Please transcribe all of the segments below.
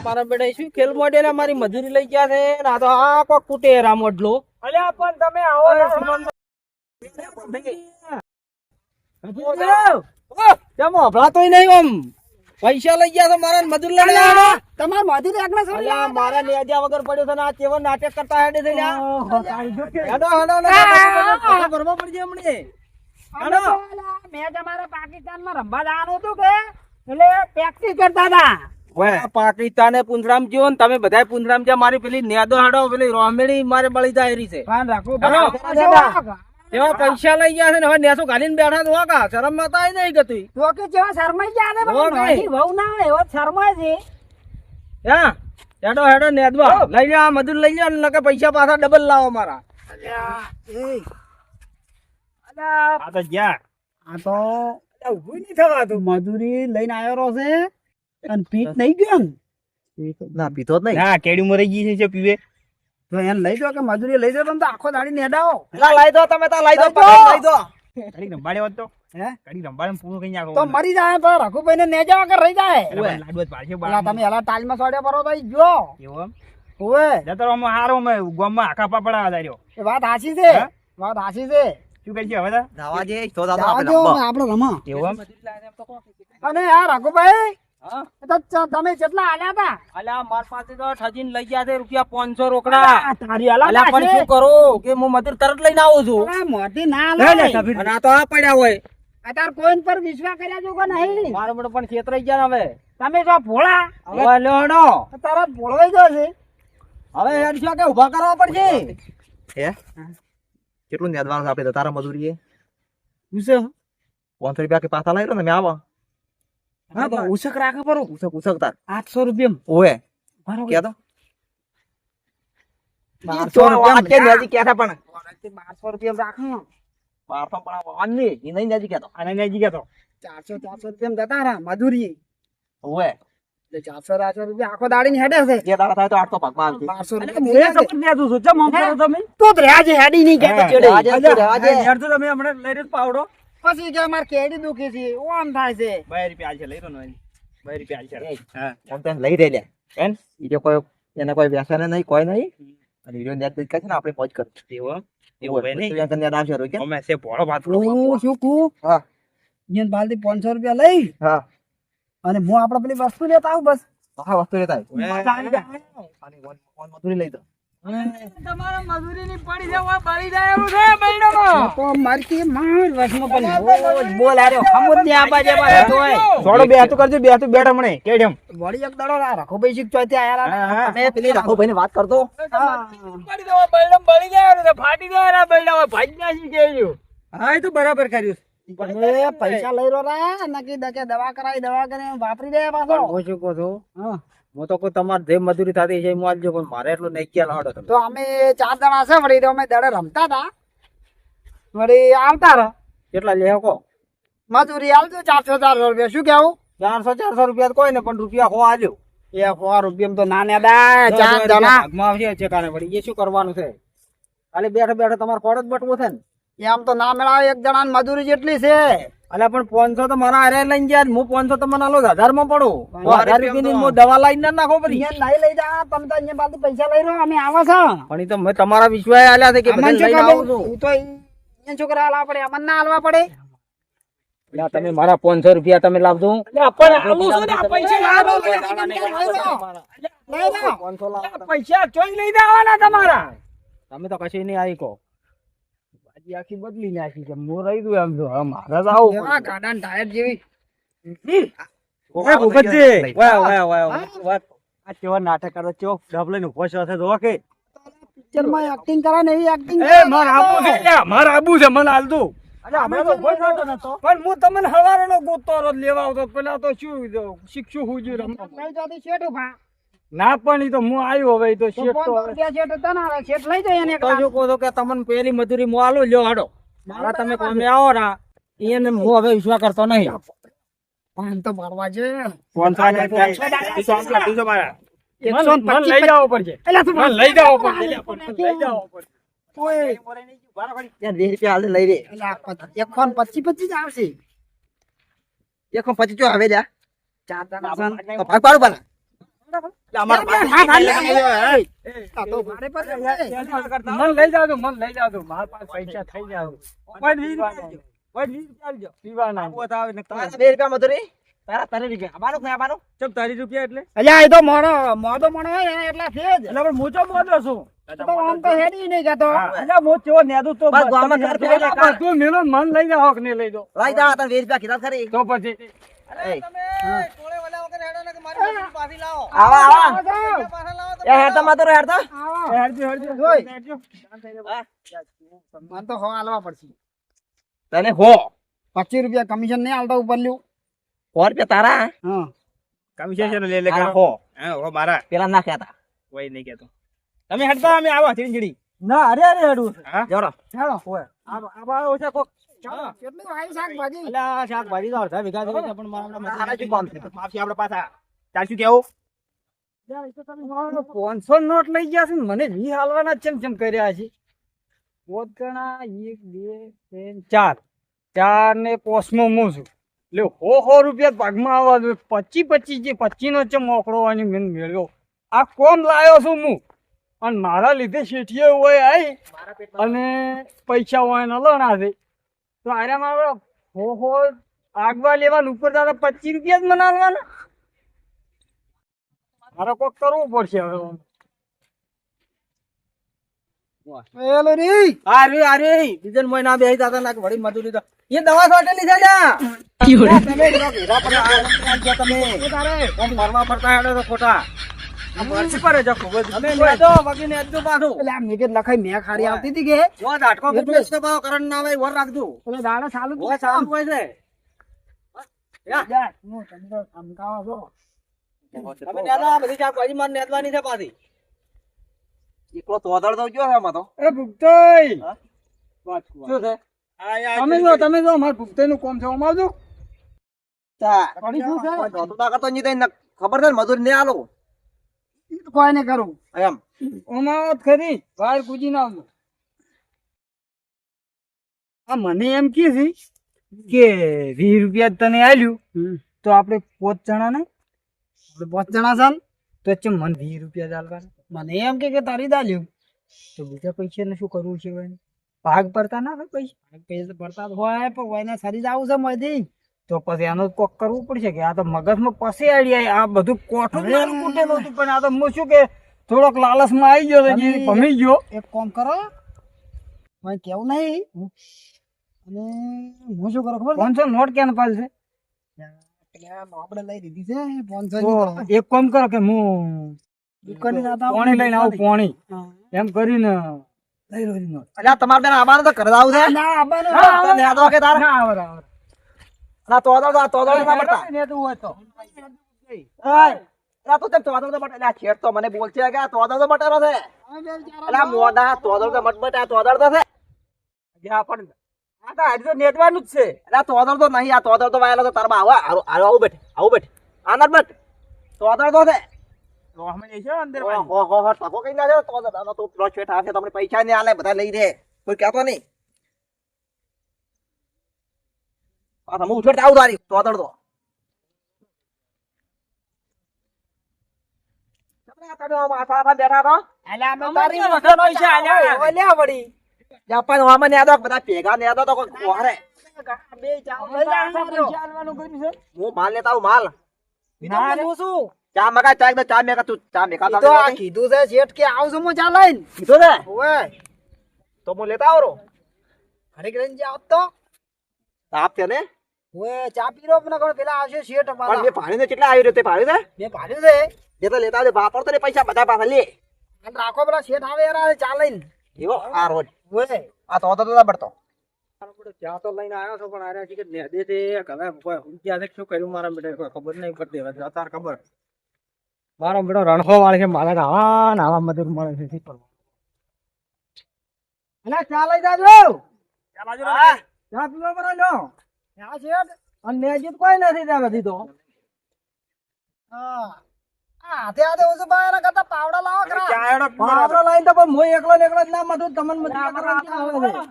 મારા બેટા શું ખેલ મોડેલા મારી મજૂરી લઈ ગયા છે ને આ તો આ કોક કુટે રામોડલો અલ્યા પણ તમે આવો કેમ હભળાતોય નહીં આમ પૈસા લઈ ગયા તો મારા મજૂર લઈ આવ્યા તમાર મજૂરી આગળ છો અલ્યા મારા નેજા વગર પડ્યો છે ને આ કેવો નાટક કરતા હેડે છે લ્યા હેડો ભરવા પડશે હમણે હેડો મેં તમારા પાકિસ્તાનમાં રમવા જવાનું હતું કે એટલે પ્રેક્ટિસ કરતા હતા પાકિસ્તાને પુંજરામ જ્યો ને તમે બધા પુંજરામ જ્યાં મારી પેલી નેદો હાડો પેલી રોમેડી મારે બળી જાય છે ધ્યાન રાખો એવા પૈસા લઈ ગયા છે ને હવે નેસો ઘાલીને બેઠા તો કા શરમ માં તો નહીં ગતું તો કે જેવા શરમાઈ ગયા ને મારી વહુ ના હોય એવો શરમાય છે હા હેડો હેડો નેદવા લઈ લે આ મજૂર લઈ લે નકે પૈસા પાછા ડબલ લાવો મારા આ તો જ્યાં આ તો ઉભું નહીં થવાતું મજૂરી લઈને આવ્યો છે અને પીત નહીં ગયો ને ના પીતો જ નહીં ના કેડી મરી ગઈ છે પીવે તો એને લઈ દો કે મજૂરી લઈ દો તમે તો આખો દાડી નેડાવો લઈ દો તમે તો લઈ દો લઈ દો કડી રંબાડે હોત તો હે કડી રંબાડે પૂરું કઈ નાખો તો મરી જાય તો રઘુભાઈ ને નેજા વગર રહી જાય લાડુ જ પાડશે પેલા તમે એલા ટાઈલમાં સોડ્યા પરો તો જો એવું ઓએ જતો અમે હારો અમે ગોમમાં આખા પાપડા વધાર્યો એ વાત હાચી છે વાત હાચી છે શું કરી છે હવે તો જવા દે તો આપણે રમો એવું અને આ રઘુભાઈ તો તમે કેટલા આલ્યા હતા અલ્યા માર પાસે તો ઠજીને લઈ ગયા છે રૂપિયા 500 રોકડા તારી આલા અલ્યા પણ શું કરું કે હું મજૂર તરત લઈને આવું છું મોટી ના અને આ તો આ પડ્યા હોય અત્યારે કોઈ પર વિશ્વાસ કર્યા જો કે નહીં મારો બેટો પણ છેતરાઈ ગયા ને હવે તમે જો ભોળા હવે લ્યો હેડો તરત ભોળવાઈ ગયો છે હવે હેડ છો કે ઉભા કરવા પડશે હે કેટલું નેદવાનું છે આપણે તો તારા મજૂરી ઉસે 500 રૂપિયા કે પાછા લાવી લો ને મેં આવો હા તો ઉસક રાખે પરો ઉસક તાર 800 રૂપિયા ઓએ બરોબર કે તો 1200 રૂપિયા કે નેજી કે પણ 1200 રૂપિયા રાખો 1200 પણ આની ઈ નહીં નેજી કે તો આને નજી ગયો 400 રૂપિયા જતા રહ્યા મજૂરી ઓએ એટલે 400 રૂપિયા આખો દાડીને હેડે છે જે દાડા થાય તો 800 ભાગમાં આવશે 1200 રૂપિયા હું સમજ ને તું છો ચમ કરો તમે તો રહ્યા છે હેડી નહીં કે ચડે યાર તો તમે હમણાં લઈ રહ્યો પાવડો પછી કે માર કેડી દુખી છે ઓમ થાય છે 2 રૂપિયા આલશે લઈ રહ્યો ને 2 રૂપિયા આલશે હા ઓમ તો લઈ રે લે એન ઈ જો કોઈ એને કોઈ વ્યસન નહીં કોઈ નહીં અને વીડિયો નેટ કરી છે ને આપણે પહોંચ કર એવું એવું ભાઈ નહીં વ્યસન નેટ આવશે રોકે અમે સે ભોળો ભાત હું શું કહું હા ઈયન બાલથી 500 રૂપિયા લઈ હા અને હું આપણે પેલી વસ્તુ લેતા આવું બસ હા વસ્તુ લેતા આની વન મજૂરી લઈ દો તમારા મજૂરી ની પડી જવા બળી જાય એવું છે બૈડામાં તો મારતી માર વસમાં પણ બોલ આર્યો હમુદ ની આ બાજે બાજે તોય થોડો બે હાથું કરજો બે હાથું બેઠ હમણે કેડમ વળી એક દડો રાખો ભાઈ શીખ ચોથી આયા તમે પેલી રાખો ભાઈ વાત કરતો પડી જવા બૈડમ બળી જાય ને ફાટી જાય ને બૈડા ભાઈ ના શી કેયું હા એ તો બરાબર કર્યું એ પૈસા લઈ રહ્યો રા નકી દકે દવા કરાવી દવા કરીને વાપરી દે પાછો હું શું કહું છું હા હું તો કોઈ તમારે જે મજૂરી થતી છે હું આલજો પણ મારે એટલું નહીં ખ્યાલ હાડો તમે તો અમે 4 જણા છે વળી તો અમે દડે રમતા હતા વળી આવતા રહો કેટલા લે કો મજૂરી આવજો 400 રૂપિયા શું કેવું 400 રૂપિયા કોઈ ને પણ રૂપિયા હો આલ્યો એ 100 રૂપિયા તો ના ને દા 4 જણા ભાગમાં આવશે છે કાને વળી એ શું કરવાનું છે ખાલી બેઠા બેઠા તમારે ફળ જ બટવું છે ને એમ તો ના મેળાવે એક જણા મજૂરી જેટલી છે અલ્યા પણ 500 તો મારા હારે લઈને ગયા હું 500 તો મને આલો 1000 માં પડું 1000 રૂપિયાની હું દવા લાઈને ના નાખો પડી અહીંયા નહીં લઈ જા તમે તો અહીંયા બાદ પૈસા લઈ રહ્યો અમે આવા છો પણ ઈ તો મેં તમારા વિશ્વાસ આલ્યા છે કે બધા લઈને આવું છું તું તો અહીંયા છોકરા હાલવા પડે અમને ના હાલવા પડે અલ્યા તમે મારા 500 રૂપિયા તમે લાવજો પૈસા ચોઈ લઈ જવાના તમારા તમે તો કશી નહીં આવી કહો આખી બદલી નાખી છે હું રહી દઉં એમ તો મારે તો આવું કેવા ગાડાના ટાયર જેવી આ કેવા નાટક કરે ચો ડબ લઈને ઉભો છે તો કે પિક્ચર માં એક્ટિંગ કરે ને એવી એક્ટિંગ માર આબુ છે મને હાલ દઉં પણ હું તમને હવારનો ગોતો લેવા આવતો પેલા તો શું શીખશું હું જો શેઠ ઉભા ના પણ ઈ તો હું આવ્યો હવે ઈ તો શેઠ તો હવે શેઠ હતા ના શેઠ લઈ જાય એને તો શું કહો છો કે તમને પેલી મજૂરી હું આલો લ્યો હાડો મારા તમે કોમે આવો ના એને હું હવે વિશ્વાસ કરતો નહીં પાન તો મારવા છે કોણ સાને તું મારા 125 લઈ જાવો પડશે એલા તું મને લઈ જાવો પડશે લઈ જાવો પડશે ઓય ત્યાં 2 રૂપિયા હાલ લઈ રે એલા 125 જ આવશે 125 જો આવે જા 4 જણા ભાગ પાડું બના આ તો મારે પર છે. મન લઈ જાવ તો મન લઈ જાવ તો મારા પાસે પૈસા થઈ જાવ કોઈ 20 રૂપિયા આલજો. કોઈ 20 રૂપિયા આલજો. પીવાના તારા 2 રૂપિયા મજૂરી તારા 3 રૂપિયા આબાનું કે આબાનું ચમ 30 રૂપિયા એટલે અલ્યા એ તો મોદો હોય ને એટલા છે જ. એટલે પણ મોચો મોદો છું તો આમ તો હેડી નહીં ગાતો. અલ્યા મોચ કેવો નેદું તો બસ ગામમાં ઘર ફેરવી લે કાં. તું મેલો મન લઈ જાવ કે નહીં લઈ દો લઈ જા તને 20 રૂપિયા કીધા ખરી તો પછી એ તમે ટોળે વળ્યા વગર હેડો ને કે મારી મજૂરી પાછી લાવો. આવા પાછા લાવો તમે. એ હેડતા માતો હેડતા હેડજો જોઈ. હેડજો મને તો હવા આલવા પડશે. તને હો 25 રૂપિયા કમિશન નહીં આલતા ઉપર લ્યું. 100 રૂપિયા તારા હા કમિશન છે લે લે તારા હો હો મારા પેલા ના કહેતા કોઈ નહીં કેતો તમે હેડતા અમે આવો ચીંજડી ના અરે હેડું જોડો હેડો આવા ઓછા કોક કેટલું આવી શાકભાજી. અલ્યા શાકભાજી તો અડધા વીઘા જેવી છે, પણ મારા તારા શું કામ છે માફી આપણે પાછા ચાલશું કેવું 500 નોટ લઈ ગયા છે ને મને 20 હાલવાના ચમ કર્યા છે. પોત ગણા 1 2 3 4 ને પોસમાં હું છું એટલે 100 રૂપિયા ભાગમાં આવવા દો. 25 જે 25 નો ચમ મોકળવાની મેં મેળ્યો. આ કોમ લાયો છું હું અને મારા લીધે શેઠીએ હોય આવી અને પૈસા હોય ને લણા છે તો આર્યામાં આપણે 100 આગવા લેવાનું ઉપર દાદા 25 રૂપિયા જ મનાવવાના. મારે કોક કરવું પડશે હવે. હેલો રી અરે બીજન મોય ના બેહી જાતા ના કે વળી મજૂરી તો એ દવા છોટેલી છે ને તમે પેલો ઘેરા પર આલજો તમે ઓમ ઘરમાં ફરતા હેડો તો ખોટા મરસી પર જ ખૂબ જ તમે નેદો વગી નેદજો પાછું એટલે આમ નિકેત લખાઈ મેં ખારી આવતી હતી કે જો ઝાટકો ફિટનેસ તો પાછો કરંટ ના આવે વર રાખજો એટલે દાડા ચાલુ ઓય સારું હોય છે હું તમને તો સમજાવો છો. તમે નેદો આ બધી શાકભાજી માર નેદવાની છે પાછી એકલો તોદળ દઉં જો આમાં તો એ ભૂપતોય શું છે તમે જો મારા ભૂપતોય નું કોમ છે અમાવજો તારી શું છે? તો ના કરતો નહીં તને ખબર છે ને મજૂરી નહીં આલો કોઈ ને કરું એમ અમાવત ખરી બહાર કૂદી ના આવજો. આ મને એમ કે છે કે 20 રૂપિયા તને આલ્યું તો આપણે 5 જણા ને આપણે 5 જણા છે ને તો ચમ મને 20 રૂપિયા ચાલવાના. મને એમ કે તારી દાલ્યું તો બીજા પૈસા ને શું કરવું છે ભાઈ? ભાગ પડતા ના હોય પૈસા પૈસા પડતા હોય પણ વાયના સરી જ આવું છે મોયથી તો પછી આનો કોક કરવું પડશે કે આ તો મગજમાં પછી આઈડિયા આ બધું કોઠું જ નાનું કૂટેલું હતું પણ આ તો હું શું કે થોડોક લાલચમાં આવી ગયો છે જે ભમી ગયો. એક કામ કરો મને કેવું નહીં અને હું શું કરું ખબર 500 નોટ ક્યાં પાલ છે આપણે લઈ દીધી છે 500 એક કામ કરો કે હું પાણી લઈને આવું પાણી એમ કરીને લઈ લો નોટ. અલ્યા તમારે બેન આબાનું તો ઘરે આવું છે ના આબાનું તો નેદો કે તારે ના આવર આવર ના તોદળ ના પડતા ને તું હોય તો અલ્યા તું તેમ તોદળ તો બટે અલ્યા છેડ તો મને બોલ છે કે આ તોદળ તો બટેરો છે અલ્યા મોડા તોદળ તો મત બટે આ તોદળ તો છે ગયા પણ આ તો આજે તો નેટવાનું જ છે. અલ્યા તોદળ તો નહીં આ તોદળ તો વાયેલો તો તારમાં આવું બેઠે આનર બેઠ તોદળ તો છે રોહમાં જઈશું અંદર હો ટકો કઈ ના છે તોદળ આનો તો પેલો છેઠ આવશે તમને પૈસા નહીં આલે બધા લઈ દે કોઈ કહેતો નહીં આ તમે ઉઠેડ આવું તારી તોદળ તો માથા બેઠા તો અલ્યા અમે તારી વખત પૈસા આલ્યા હવે લ્યા વળી જાપાન હવામાન યાદ આવ બધા ભેગા ને યાદ આવ તો કોઈ કોહરે બે ચાવ લઈ જા પૈસા આલવાનું કર્યું છે. હું માલ લેતા આવું માલ ના રે હું શું ચા મગા ચા એકદમ ચા મેકા તું ચા મેકા ઈ તો આ કીધું છે શેઠ કે આવજો હું ચા લઈને કીધું ને ઓય તો હું લેતા આવરો ઘરે ઘરે જાવ તો આપ છે ને ઓય ચા પીરો પણ કોણ પેલા આવશે શેઠ પણ અમારા મેં ભાડે ને કેટલા આવી રહ્યો તે ભાડે ને બે ભાડ્યું છે જે તો લેતા આવજે વાપર તો ને પૈસા બધા પાછા લે અને રાખો પેલા શેઠ આવે યાર ચા લઈને એવો આ રોજ ઓય આ તો ના પડતો ચા તો લઈને આવ્યો છો પણ આર્યા છે કે નેદે તે હવે કોઈ ઊંચી છે શું કર્યું મારા બેટા કોઈ ખબર નહીં પડતી હવે અત્યારે ખબર મારો બેટો રણખો વાળ છે મારા આવા મજૂર મળે છે શી કરવું અલા ચા લઈ જાજો ચા પીવા પર લો આ શેઠ અને નેજીત કોઈ નથી ત્યાં બધી તો હા આતે આતે ઓછું બાયરા કરતા પાવડા લાવો કરા આપણે લઈને તો પણ હું એકલો ને એકલો જ ના મધુર તમને મજા કરવાની ક્યાં આવે છે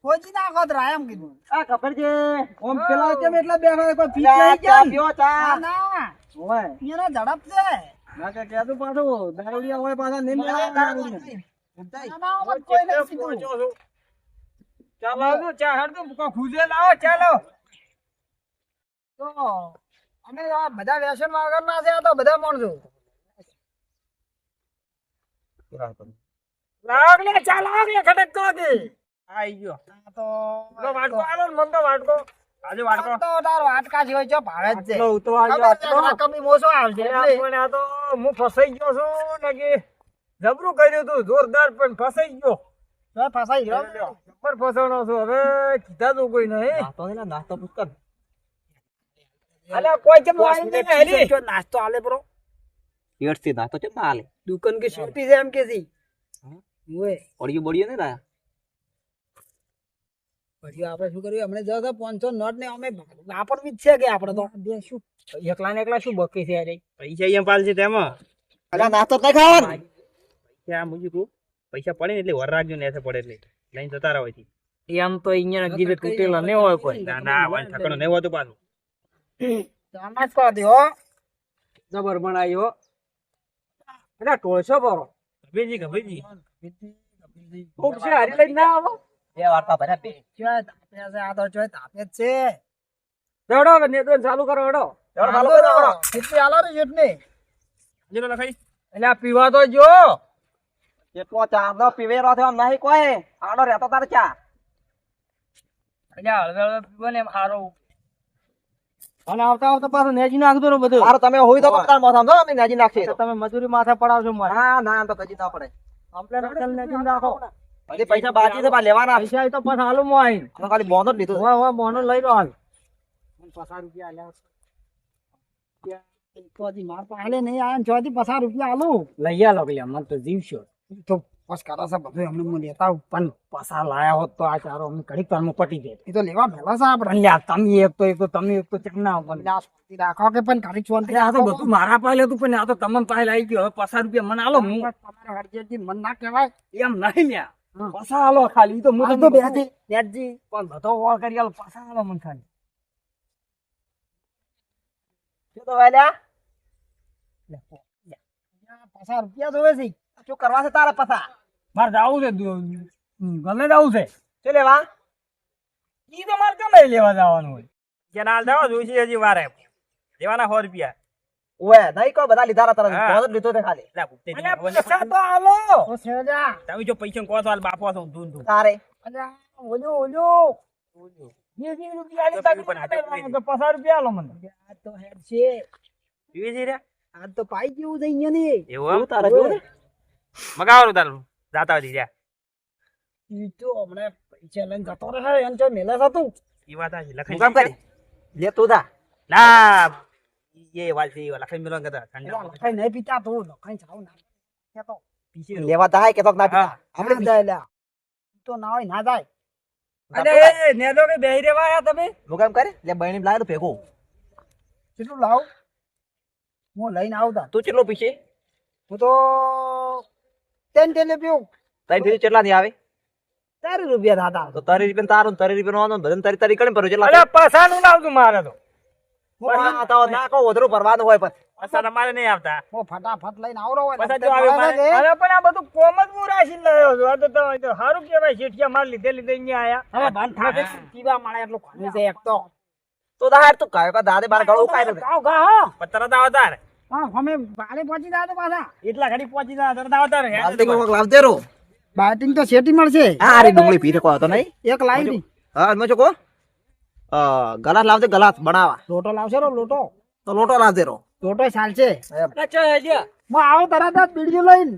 ખોજી નાખો તો રાયમ કીધું આ ખબર છે ઓમ પેલા કેમ એટલા બેઠા કોઈ પીત ચા નહીં કેમ પીઓ ચા ના ઓય એના ઝડપ છે ના કે કહેતું પાછું દારૂડિયા હોય પાછા નહીં ચાલો ચા હાડ તો ખુજે લાવો ચાલો તો અમે આ બધા વ્યસન વગરના છે આ તો બધા માણસો લાગ લે ચા લાગ લે ખડક તો દે આઈ ગયો આ તો લો વાટકો આલો ને મન તો વાટકો આજે વાટકો તો તારો આટકા જેવો જો ભાવે જ છે લો ઉતવા આવ્યો ખબર છે, કમી મોસો આવશે એટલે પણ આ તો હું ફસાઈ ગયો છું ને કે જબરું કર્યું તું જોરદાર પણ ફસાઈ ગયો તો ફસાઈ ગયો જબર ફસાણો છું હવે કીધા તો કોઈ નહીં નાસ્તો છે ને, નાસ્તો પુષ્કર. અલ્યા કોઈ કેમ વાળી નહીં હેલી જો નાસ્તો આલે બ્રો શેઠથી નાસ્તો છે ને હાલે. દુકાન કે શેટી છે એમ કે સી ઓય ઓળિયું બોળિયું નહીં લાયા? પછી આપણે શું કર્યું હમણે જતો 500 નોટ ને અમે વાપરવી જ છે કે આપણે તો બે શું એકલા ને એકલા શું બકી છે યાર પૈસા અહીંયા પાલ છે તેમાં અલા, નાસ્તો જ નહીં ખાવાનો. ત્યાં મુજી કો પૈસા પડે ને એટલે વર રાખજો ને એસે પડે એટલે લઈને જતા રહો થી એમ તો અહીંયા ગીરે તૂટેલા ન હોય કોઈ ના ના વાન ઠકણો ન હોય તો પાછું ચામાસ કો દો જબર બનાવ્યો અરે ટોળસો બરો કભીજી ખૂબ છે હારી લઈને ના આવો બે વાર્તા ભર્યા બે. ચોય તાપે છે આ તો ચોય તાપે જ છે દોડો ને તો ચાલુ કરો હડો ચાલો, ચાલો, ચાલો. કેટલી આલો રે જેટને જેલો લખાઈ એટલે આ પીવા તો જો એટલો ચા નો પીવેરો થયો આમ નહીં કોઈ. આનો રહેતો તારે ચા. એટલે હળવે હળવે પીવો ને એમ હારો અને આવતા આવતા પાછું નેજી નાખતો ને બધું હારું, તમે હોય તો કપડાં મોઢામાં જો, અમે નાજી નાખીએ તો. તમે મજૂરી માથે પડાવશો મારે ના ના, આમ તો કદી ના પડે. કમ્પ્લેન હોટેલ નેજી નાખો હજી પૈસા બાકી છે, પણ લેવાના. પૈસા એ તો પાછા હાલો મો આઈને આનો ખાલી બોનો જ લીધો છે. હોય મોનો લઈ લો હાલ 50 રૂપિયા આલ્યા પછી માર પાસે નહીં આયા ને ચોથી 50 રૂપિયા આલું લઈ આલો પેલા મન તો જીવશો તો બસ કરો છે બધું એમને હું લેતા આવું પણ પસા લાયા હોત તો આ ચારો અમને ઘડીક વારમાં પટી જાય એ તો લેવા ભેલા છે આપણે અલ્યા તમે એક તો તમે એક તો ચેક ના પણ એટલે આ શાંતિ રાખો કે પણ ઘડી ચોંતી આ તો બધું મારા પાસે હતું પણ આ તો તમને પાસે આવી ગયો હવે 50 રૂપિયા મને આલો હું તમારે હરજેજી મન ના કહેવાય એમ નહીં લ્યા પસા આલો ખાલી તો હું આ તો બેહજી બેહજી પણ બધો વોળ કરી આલો પસા આલો મને ખાલી શું તો વાલ્યા? 50 રૂપિયા જોવે છે શું કરવા છે તારે પછા? મારે જાવું છે ગલે જાવું છે શું લેવા? ઈ તો મારે ગમે લેવા જવાનું હોય કે ના જવા જોઈશે હજી વારે લેવાના 100 રૂપિયા ઓએ નહીં કોઈ બધા લીધા હતા તરત. હા. બોનો જ લીધો છે ખાલી. અલ્યા પૈસા તો આલો ઓ સેજા તમે જો પૈસા કહો તો હાલ બાપો છો ધૂન ધૂન તારે અલ્યા ઓલ્યો 20 રૂપિયા આલી તાકી પણ હાથે તો 50 રૂપિયા આલો મને આ તો હેડ છે પીવી રે આ તો પાઈ જેવું છે અહીંયા ને એવું શું તારે જોવું ને? મગાવવાનું તારું જાતા વધી જા ઈ તો હમણાં પૈસા લઈને જતો રહે એમ છે મેલે હતું ઈ વાત આ લખાઈ શું કામ કરી? લે તું જા. ના એ વાલથી લખાઈ મેલો કદા ઠંડા લખાઈ નહીં પીતા તું લખાઈ જાવ ના કેતો પીસી લેવા જાય કે તો ના પીતા. આપણે જાય તો ના હોય ના જાય અરે નેદો કે બેહી રેવા આયા તમે હું કામ કરે? લે બહેણી લાયેલું ભેગું. કેટલું લાવ હું લઈને આવતા તું કેટલો પીશે? હું તો 10 ટેલે પીવું તારી ફીરી કેટલા ની આવે? 4 રૂપિયા થતા તો 30 રૂપિયા તારું 30 રૂપિયા નો બધાને તારી તારી કરીને ભરો કેટલા? અરે પસાનું લાવતું મારે તો હા, તો ના કહો વધરું ભરવાનું હોય પછી. પસા તમારે નહીં આવતા હું ફટાફટ લઈને આવરો હોય પસા જો આવે મારે અરે પણ આ બધું કોમ જ હું રાશી લાવ્યો છું આ તો તમે તો સારું કહેવાય શેઠિયા માર લીધે લીધે અહીંયા આયા હવે ભાન થાકે પીવા મળે એટલું ખાલી છે એક તો તો દાડ તું કાયો કા દાદે બાર ગળું કાય રે. ગાવ ગા હો પતરા તો આવતા રે હા અમે બાલે પહોંચી જાય તો પાછા એટલા ઘડી પહોંચી જા તરત આવતા રે હાલતી કોક લાવજે રો. બાટિંગ તો શેટી મળશે હા રે ડુંગળી પીરે કો હતો નહીં. એક લાવી દી હા મે ચોકો ગલાસ લાવજે ગલાસ બનાવા. લોટો લાવશે રો લોટો તો લોટો લાવજે રો. લોટો ચાલશે અચ્છા હેડિયા હું આવો તરત જ બીડીઓ લઈને